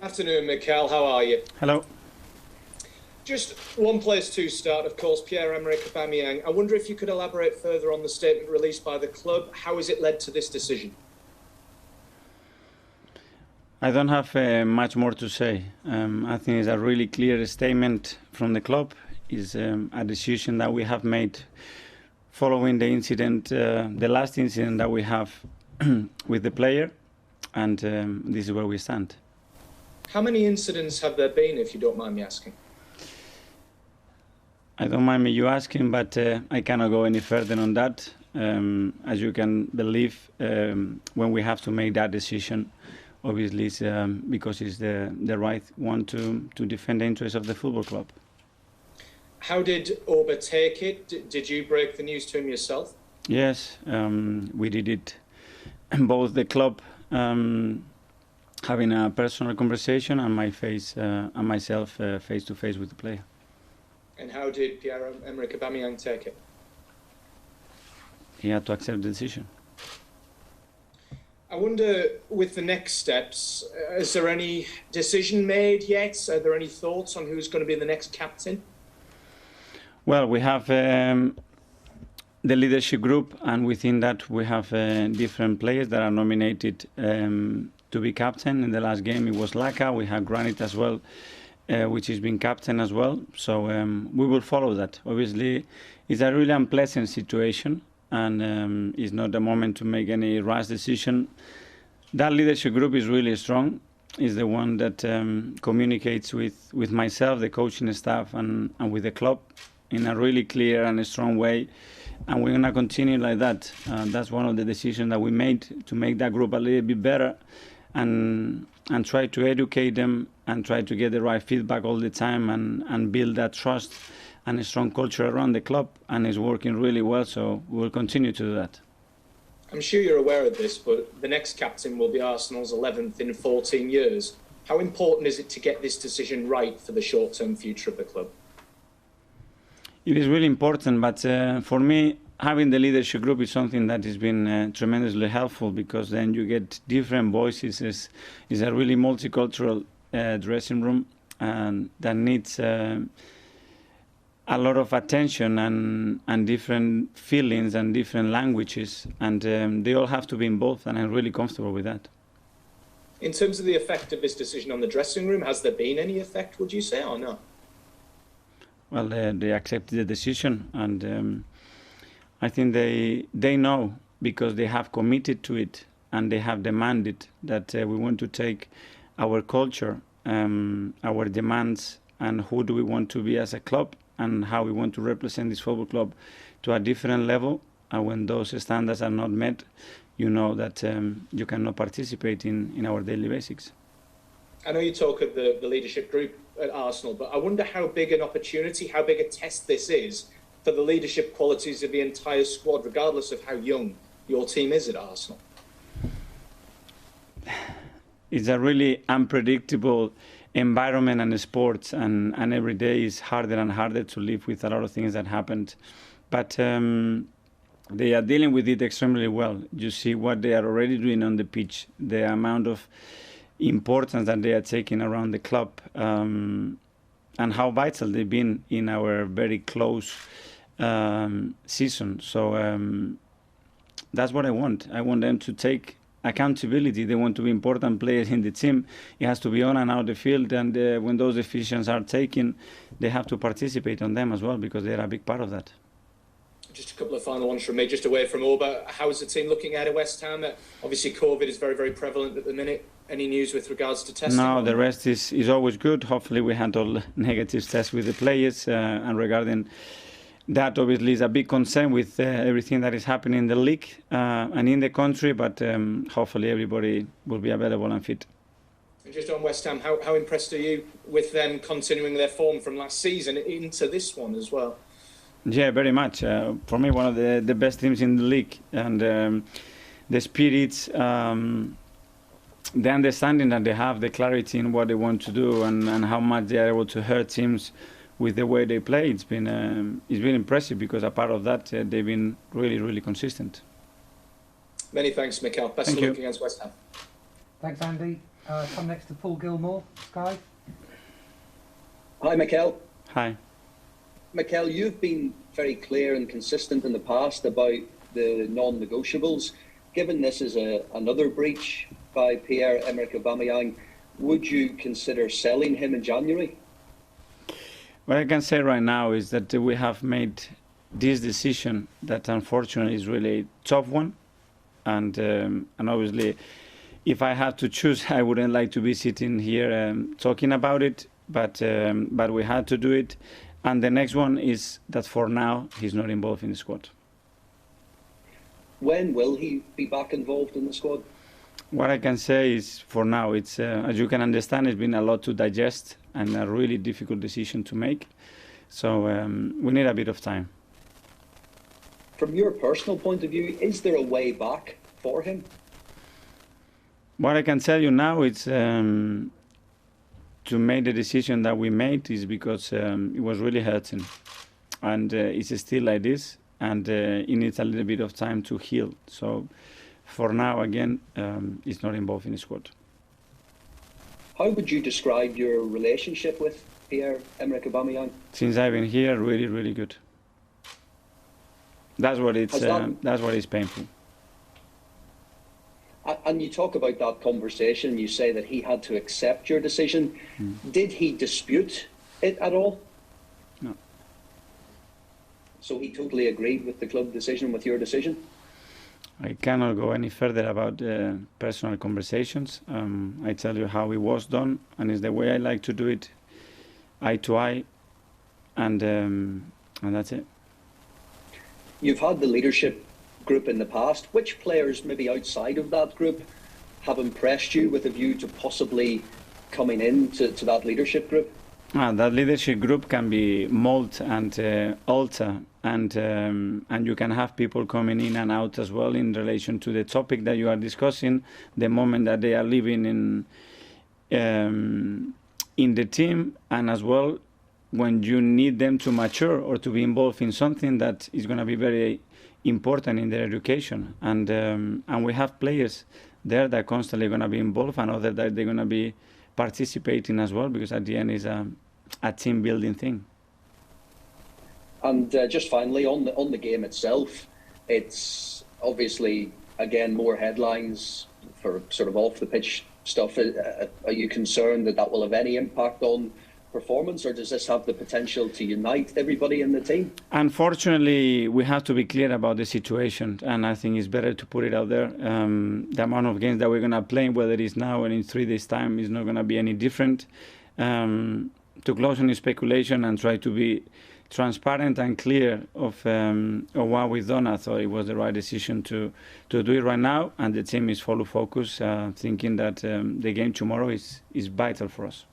Afternoon, Mikel. How are you? Hello. Just one place to start, of course, Pierre-Emerick Aubameyang. I wonder if you could elaborate further on the statement released by the club. How has it led to this decision? I don't have much more to say. I think it's a really clear statement from the club. It's a decision that we have made following the incident, the last incident that we have with the player, and this is where we stand. How many incidents have there been, if you don't mind me asking? I don't mind you asking, but I cannot go any further on that. As you can believe, when we have to make that decision, obviously it's because it's the right one to defend the interests of the football club. How did Auba take it? Did you break the news to him yourself? Yes, we did it. Both the club having a personal conversation and myself face to face with the player. And how did Pierre-Emerick Aubameyang take it? He had to accept the decision. I wonder, with the next steps, is there any decision made yet? Are there any thoughts on who's going to be the next captain? Well, we have the leadership group, and within that we have different players that are nominated to be captain. In the last game it was Laka. We have Granit as well, which has been captain as well. So we will follow that. Obviously, it's a really unpleasant situation, and it's not the moment to make any rash decision. That leadership group is really strong. Is the one that communicates with myself, the coaching staff, and with the club in a really clear and strong way. And we're going to continue like that. That's one of the decisions that we made, to make that group a little bit better and try to educate them and try to get the right feedback all the time and build that trust and a strong culture around the club. And it's working really well, so we'll continue to do that. I'm sure you're aware of this, but the next captain will be Arsenal's 11th in 14 years. How important is it to get this decision right for the short-term future of the club? It is really important, but for me, having the leadership group is something that has been tremendously helpful, because then you get different voices. It's a really multicultural dressing room, and that needs a lot of attention and different feelings and different languages, and they all have to be involved, and I'm really comfortable with that. In terms of the effect of this decision on the dressing room, has there been any effect, would you say, or no? Well, they accepted the decision, and I think they know, because they have committed to it and they have demanded that we want to take our culture, our demands, and who do we want to be as a club and how we want to represent this football club to a different level. And when those standards are not met, you know that you cannot participate in our daily basics. I know you talk of the leadership group at Arsenal, but I wonder how big an opportunity, how big a test this is for the leadership qualities of the entire squad, regardless of how young your team is at Arsenal. It's a really unpredictable environment and sports, and every day is harder and harder to live with a lot of things that happened. But they are dealing with it extremely well. You see what they are already doing on the pitch, the amount of importance that they are taking around the club, and how vital they've been in our very close season. So that's what I want. I want them to take accountability. They want to be important players in the team. It has to be on and out the field, and when those decisions are taken, they have to participate on them as well, because they're a big part of that. Just a couple of final ones from me, just away from Auba. How is the team looking ahead of West Ham? Obviously, COVID is very, very prevalent at the minute. Any news with regards to testing? No, the rest is always good. Hopefully, we handle negative tests with the players. And regarding that, obviously, is a big concern with everything that is happening in the league and in the country. But hopefully, everybody will be available and fit. And just on West Ham, how impressed are you with them continuing their form from last season into this one as well? Yeah, very much. For me, one of the best teams in the league, and the spirits, the understanding that they have, the clarity in what they want to do, and how much they are able to hurt teams with the way they play. It's been impressive, because a part of that, they've been really, really consistent. Many thanks, Mikel. Best of luck against West Ham. Thanks, Andy. Come next to Paul Gilmore, Sky. Hi, Mikel. Hi. Mikel, you've been very clear and consistent in the past about the non-negotiables. Given this is another breach by Pierre-Emerick Aubameyang, would you consider selling him in January? What I can say right now is that we have made this decision that unfortunately is really a tough one, and obviously if I had to choose, I wouldn't like to be sitting here talking about it, but we had to do it. And the next one is that for now he's not involved in the squad. When will he be back involved in the squad? What I can say is for now, it's as you can understand, it's been a lot to digest and a really difficult decision to make. So we need a bit of time. From your personal point of view, is there a way back for him? What I can tell you now is to make the decision that we made is because it was really hurting, and it's still like this, and it needs a little bit of time to heal. So for now, again, it's not involved in the squad. How would you describe your relationship with Pierre-Emerick Aubameyang? Since I've been here, really, really good. That's what it's. That's what is painful. And you talk about that conversation. You say that he had to accept your decision. Did he dispute it at all? No. So he totally agreed with the club decision, with your decision? I cannot go any further about personal conversations. I tell you how it was done, and it's the way I like to do it, eye to eye, and that's it. You've had the leadership group in the past. Which players, maybe outside of that group, have impressed you with a view to possibly coming into that leadership group? That leadership group can be mold and alter, and you can have people coming in and out as well in relation to the topic that you are discussing, the moment that they are living in the team, and as well when you need them to mature or to be involved in something that is going to be very important in their education, and we have players there that are constantly going to be involved, and others that they're going to be participating as well, because at the end is a team building thing. And just finally on the game itself, it's obviously again more headlines for sort of off the pitch stuff. Are you concerned that will have any impact on performance, or does this have the potential to unite everybody in the team? Unfortunately, we have to be clear about the situation, and I think it's better to put it out there. The amount of games that we're going to play, whether it's now or in 3 days' time, is not going to be any different. To close on the speculation and try to be transparent and clear of what we've done, I thought it was the right decision to do it right now, and the team is fully focused, thinking that the game tomorrow is vital for us.